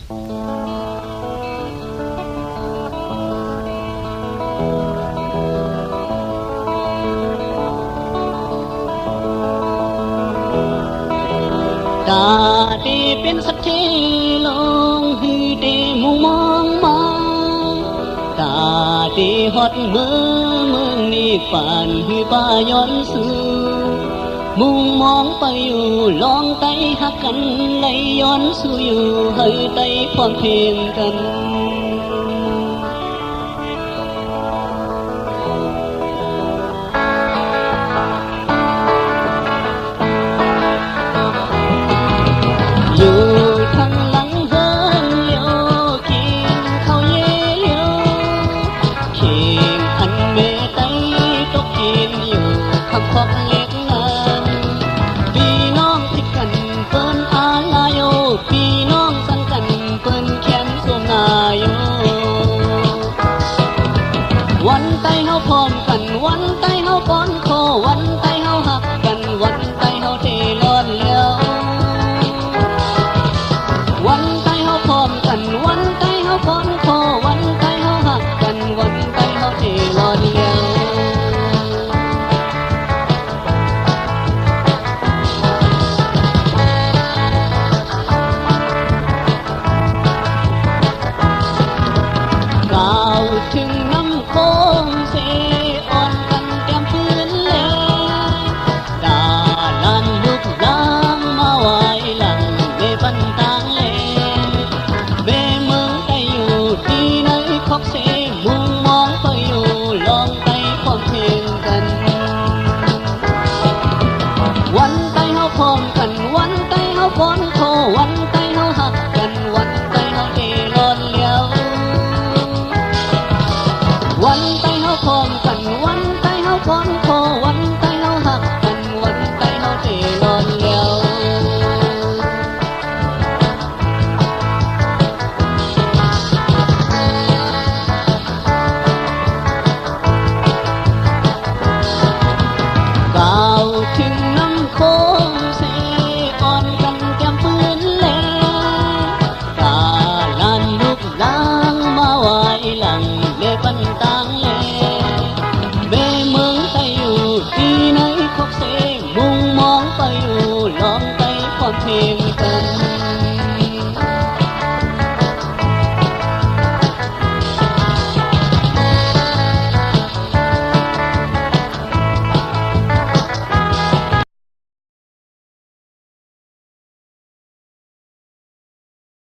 ตาที่เป็นสักทีลงให้ได้มุมมองมาตาที่ฮอดเมื่อนี้ฝันให้ป้าย้อนซื้อมุ่งมองไปอยู่ลองไต่หักกันไหลย้อนสู่อยู่ให้ไต่ความเพียงกันอยู่ทางหลังเฮิงเลี้ยวกินข้าวเย่เลี้ยวเข่งอันเมไตตกกินอยู่คำคอกเล็กงานพี่น้องติดกันเปิ้นอาลาโยพี่น้องสันกันเปิ้นแขนสวมนายโยวันไตเฮาพร้อมกันวันไตเฮาก่อน